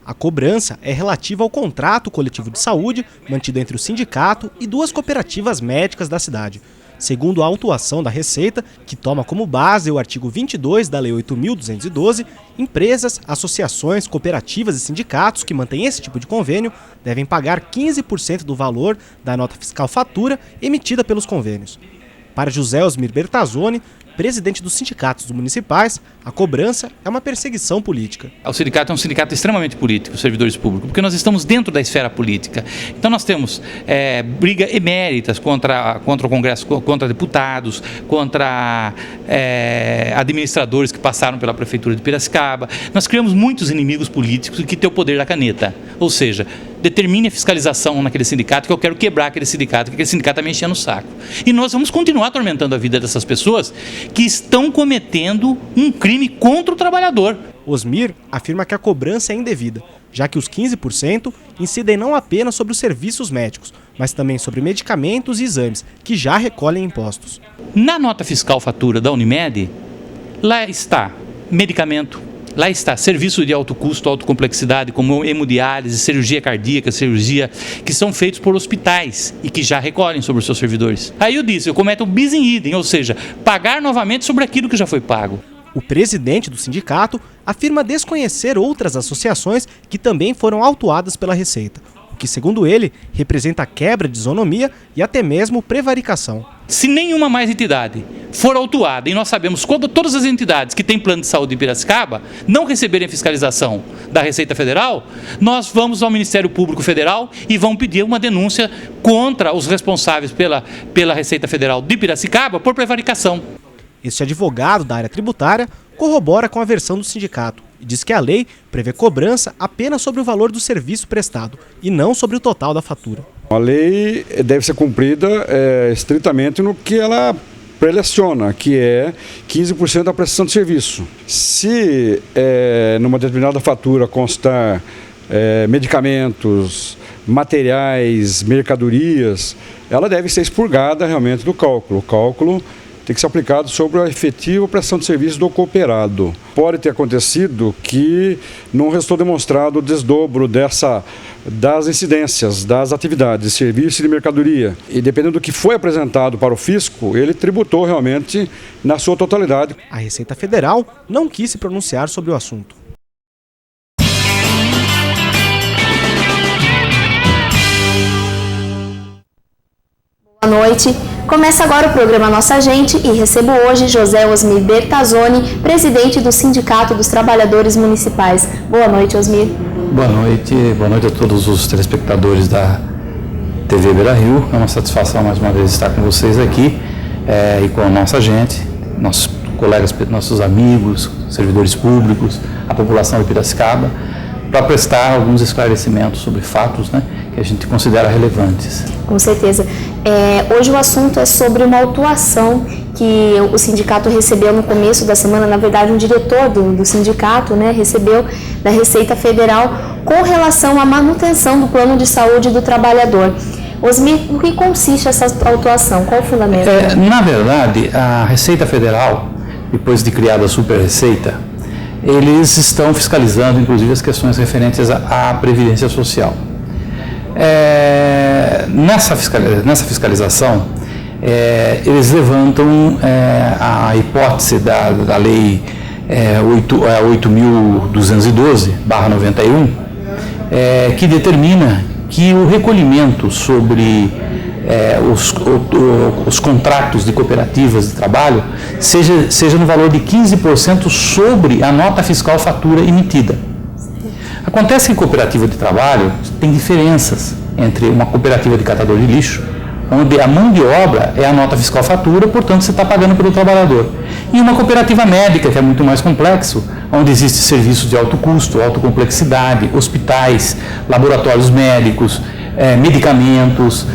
A cobrança é relativa ao contrato coletivo de saúde mantido entre o sindicato e duas cooperativas médicas da cidade. Segundo a autuação da Receita, que toma como base o artigo 22 da Lei 8.212, empresas, associações, cooperativas e sindicatos que mantêm esse tipo de convênio devem pagar 15% do valor da nota fiscal fatura emitida pelos convênios. Para José Osmir Bertazzoni, presidente dos sindicatos municipais, a cobrança é uma perseguição política. O sindicato é um sindicato extremamente político, os servidores públicos, porque nós estamos dentro da esfera política. Então nós temos briga eméritas contra o Congresso, contra deputados, contra administradores que passaram pela Prefeitura de Piracicaba. Nós criamos muitos inimigos políticos que têm o poder da caneta, ou seja, determine a fiscalização naquele sindicato, que eu quero quebrar aquele sindicato, que aquele sindicato está me enchendo o saco. E nós vamos continuar atormentando a vida dessas pessoas que estão cometendo um crime contra o trabalhador. Osmir afirma que a cobrança é indevida, já que os 15% incidem não apenas sobre os serviços médicos, mas também sobre medicamentos e exames, que já recolhem impostos. Na nota fiscal fatura da Unimed, lá está medicamento, lá está serviço de alto custo, alta complexidade, como hemodiálise, cirurgia cardíaca, cirurgia, que são feitos por hospitais e que já recolhem sobre os seus servidores. Aí eu disse, eu cometo um bis in idem, ou seja, pagar novamente sobre aquilo que já foi pago. O presidente do sindicato afirma desconhecer outras associações que também foram autuadas pela Receita, o que, segundo ele, representa quebra de isonomia e até mesmo prevaricação. Se nenhuma mais entidade for autuada, e nós sabemos quando todas as entidades que têm plano de saúde em Piracicaba não receberem fiscalização da Receita Federal, nós vamos ao Ministério Público Federal e vamos pedir uma denúncia contra os responsáveis pela Receita Federal de Piracicaba por prevaricação. Este advogado da área tributária corrobora com a versão do sindicato e diz que a lei prevê cobrança apenas sobre o valor do serviço prestado e não sobre o total da fatura. A lei deve ser cumprida estritamente no que ela preleciona, que é 15% da prestação de serviço. Se numa determinada fatura constar medicamentos, materiais, mercadorias, ela deve ser expurgada realmente do cálculo. O cálculo tem que ser aplicado sobre a efetiva prestação de serviço do cooperado. Pode ter acontecido que não restou demonstrado o desdobro das incidências, das atividades de serviço e de mercadoria. E dependendo do que foi apresentado para o fisco, ele tributou realmente na sua totalidade. A Receita Federal não quis se pronunciar sobre o assunto. Boa noite. Começa agora o programa Nossa Gente e recebo hoje José Osmir Bertazzoni, presidente do Sindicato dos Trabalhadores Municipais. Boa noite, Osmir. Boa noite a todos os telespectadores da TV Beira Rio. É uma satisfação mais uma vez estar com vocês aqui e com a Nossa Gente, nossos colegas, nossos amigos, servidores públicos, a população de Piracicaba, para prestar alguns esclarecimentos sobre fatos, que a gente considera relevantes. Com certeza. Hoje o assunto é sobre uma autuação que o sindicato recebeu no começo da semana. Na verdade, um diretor do sindicato recebeu da Receita Federal com relação à manutenção do plano de saúde do trabalhador. Osmir, o que consiste essa autuação? Qual o fundamento? Na verdade, a Receita Federal, depois de criada a Super Receita, eles estão fiscalizando, inclusive, as questões referentes à Previdência Social. Nessa fiscalização, eles levantam a hipótese da Lei 8.212/91, que determina que o recolhimento sobre os contratos de cooperativas de trabalho seja no valor de 15% sobre a nota fiscal fatura emitida. Acontece que cooperativa de trabalho tem diferenças entre uma cooperativa de catador de lixo, onde a mão de obra é a nota fiscal fatura, portanto você está pagando pelo trabalhador, e uma cooperativa médica, que é muito mais complexo, onde existe serviços de alto custo, alta complexidade, hospitais, laboratórios médicos, medicamentos,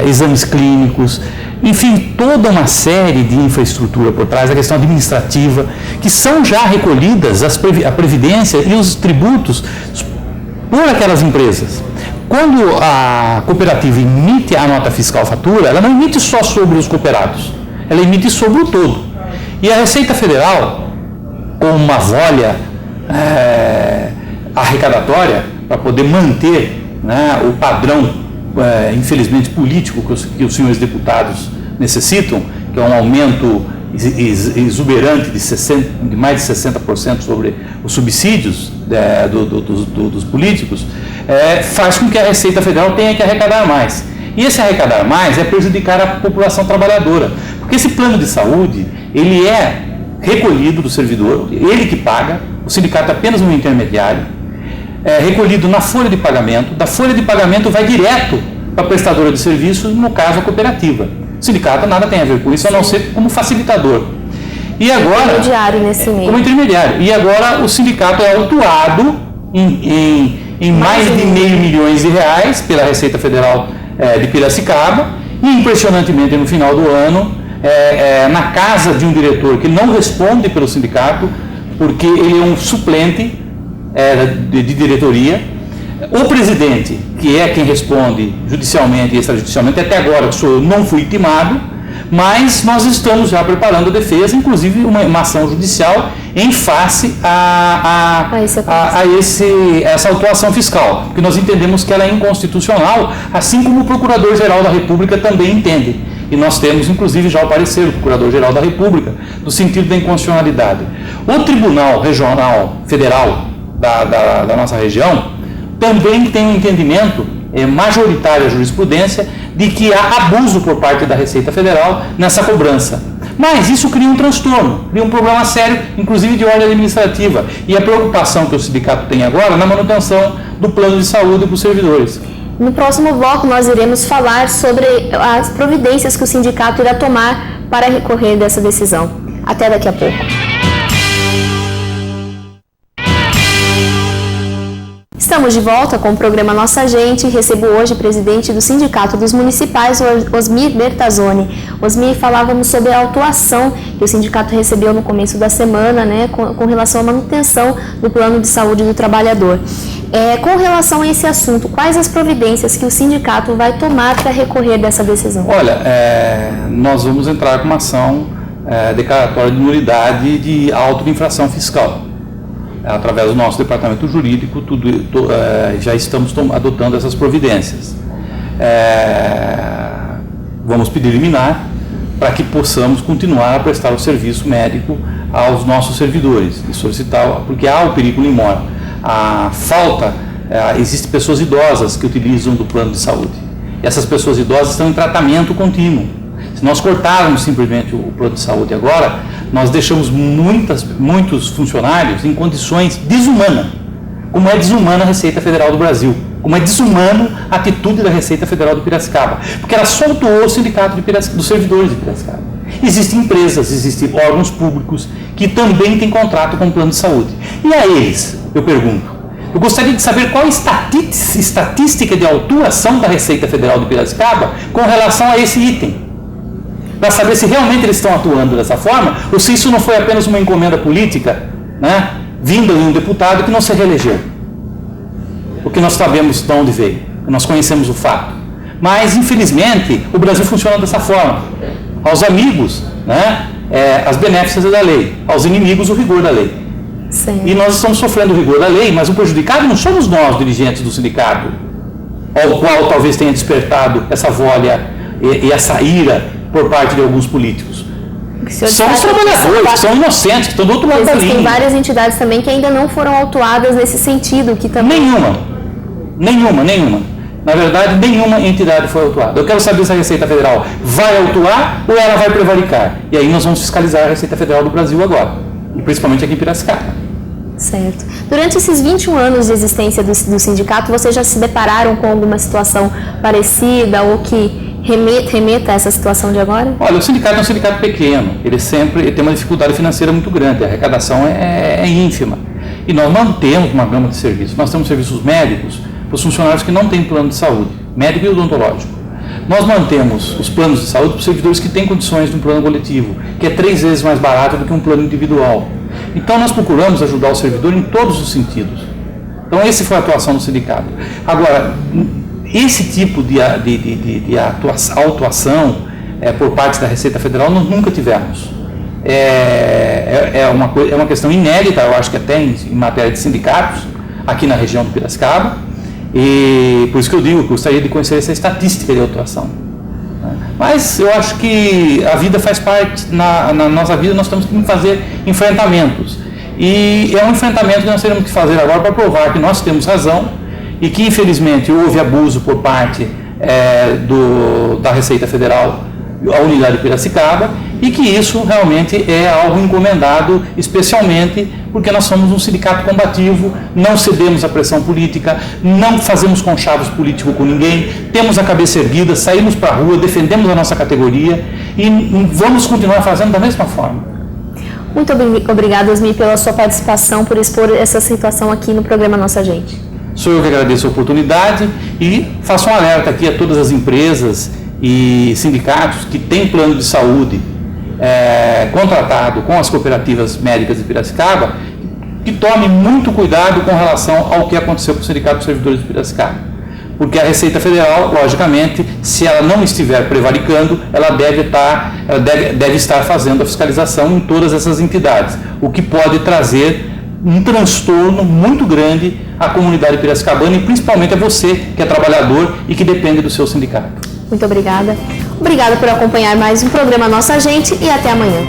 exames clínicos, enfim, toda uma série de infraestrutura por trás, a questão administrativa, que são já recolhidas a previdência e os tributos por aquelas empresas. Quando a cooperativa emite a nota fiscal fatura, ela não emite só sobre os cooperados, ela emite sobre o todo. E a Receita Federal, com uma volha arrecadatória para poder manter, né, o padrão, infelizmente, político que os senhores deputados necessitam, que é um aumento exuberante de mais de 60% sobre os subsídios dos políticos, faz com que a Receita Federal tenha que arrecadar mais. E esse arrecadar mais é prejudicar a população trabalhadora, porque esse plano de saúde, ele é recolhido do servidor, ele que paga, o sindicato é apenas um intermediário, é recolhido na folha de pagamento, da folha de pagamento vai direto para a prestadora de serviços, no caso a cooperativa. O sindicato nada tem a ver com isso, a não ser como facilitador. E agora, intermediário nesse meio. Como intermediário. E agora o sindicato é autuado em mais de R$500 milhões pela Receita Federal de Piracicaba, e impressionantemente no final do ano, na casa de um diretor que não responde pelo sindicato, porque ele é um suplente de diretoria. O presidente, que é quem responde judicialmente e extrajudicialmente, até agora eu não fui intimado, mas nós estamos já preparando a defesa, inclusive uma ação judicial em face a essa autuação fiscal, porque nós entendemos que ela é inconstitucional, assim como o Procurador-Geral da República também entende. E nós temos, inclusive, já o parecer do Procurador-Geral da República, no sentido da inconstitucionalidade. O Tribunal Regional Federal da nossa região também tem um entendimento majoritário, a jurisprudência, de que há abuso por parte da Receita Federal nessa cobrança. Mas isso cria um transtorno, cria um problema sério, inclusive de ordem administrativa. E a preocupação que o sindicato tem agora na manutenção do plano de saúde para os servidores. No próximo bloco, nós iremos falar sobre as providências que o sindicato irá tomar para recorrer dessa decisão. Até daqui a pouco. Estamos de volta com o programa Nossa Gente. Recebo hoje o presidente do Sindicato dos Municipais, Osmir Bertazzoni. Osmir, falávamos sobre a autuação que o sindicato recebeu no começo da semana, né, com relação à manutenção do plano de saúde do trabalhador. Com relação a esse assunto, quais as providências que o sindicato vai tomar para recorrer dessa decisão? Olha, nós vamos entrar com uma ação declaratória de nulidade de auto de infração fiscal. Através do nosso departamento jurídico, já estamos adotando essas providências. Vamos pedir liminar para que possamos continuar a prestar o serviço médico aos nossos servidores e solicitar, porque há o perigo maior. Existem pessoas idosas que utilizam do plano de saúde. E essas pessoas idosas estão em tratamento contínuo. Se nós cortarmos simplesmente o plano de saúde agora, nós deixamos muitos funcionários em condições desumanas, como é desumana a Receita Federal do Brasil, como é desumano a atitude da Receita Federal de Piracicaba, porque ela só atuou o sindicato dos servidores de Piracicaba. Existem empresas, existem órgãos públicos que também têm contrato com o plano de saúde. E a eles, eu pergunto, eu gostaria de saber qual a estatística de autuação da Receita Federal de Piracicaba com relação a esse item, para saber se realmente eles estão atuando dessa forma, ou se isso não foi apenas uma encomenda política, né, vinda de um deputado que não se reelegeu. Porque nós sabemos de onde veio, nós conhecemos o fato. Mas, infelizmente, o Brasil funciona dessa forma. Aos amigos, né, as benéficas da lei, aos inimigos, o rigor da lei. Sim. E nós estamos sofrendo o rigor da lei, mas o prejudicado não somos nós, dirigentes do sindicato, ao qual talvez tenha despertado essa volha e essa ira por parte de alguns políticos. São os trabalhadores, que são inocentes, que estão do outro lado da linha. Existem várias entidades também que ainda não foram autuadas nesse sentido. Que também... Nenhuma. Na verdade, nenhuma entidade foi autuada. Eu quero saber se a Receita Federal vai autuar ou ela vai prevaricar. E aí nós vamos fiscalizar a Receita Federal do Brasil agora, e principalmente aqui em Piracicaba. Certo. Durante esses 21 anos de existência do sindicato, vocês já se depararam com alguma situação parecida ou que remeta a essa situação de agora? Olha, o sindicato é um sindicato pequeno, ele tem uma dificuldade financeira muito grande, a arrecadação é ínfima. E nós mantemos uma gama de serviços. Nós temos serviços médicos para os funcionários que não têm plano de saúde, médico e odontológico. Nós mantemos os planos de saúde para os servidores que têm condições de um plano coletivo, que é 3 vezes mais barato do que um plano individual. Então nós procuramos ajudar o servidor em todos os sentidos. Então essa foi a atuação do sindicato. Agora, esse tipo de autuação por parte da Receita Federal nós nunca tivemos. É uma questão inédita, eu acho que até em matéria de sindicatos. aqui na região de Piracicaba, e por isso que eu digo que eu gostaria de conhecer essa estatística de autuação. Mas eu acho que a vida faz parte, na nossa vida nós temos que fazer enfrentamentos. E é um enfrentamento que nós teremos que fazer agora para provar que nós temos razão e que infelizmente houve abuso por parte da Receita Federal, a unidade de Piracicaba, e que isso realmente é algo encomendado especialmente porque nós somos um sindicato combativo, não cedemos à pressão política, não fazemos conchavos políticos com ninguém, temos a cabeça erguida, saímos para a rua, defendemos a nossa categoria e vamos continuar fazendo da mesma forma. Muito obrigada, Osmir, pela sua participação, por expor essa situação aqui no programa Nossa Gente. Sou eu que agradeço a oportunidade e faço um alerta aqui a todas as empresas e sindicatos que têm plano de saúde contratado com as cooperativas médicas de Piracicaba, que tomem muito cuidado com relação ao que aconteceu com o Sindicato dos Servidores de Piracicaba. Porque a Receita Federal, logicamente, se ela não estiver prevaricando, ela deve estar fazendo a fiscalização em todas essas entidades, o que pode trazer um transtorno muito grande à comunidade piracicabana e principalmente a você, que é trabalhador e que depende do seu sindicato. Muito obrigada. Obrigada por acompanhar mais um programa Nossa Gente e até amanhã.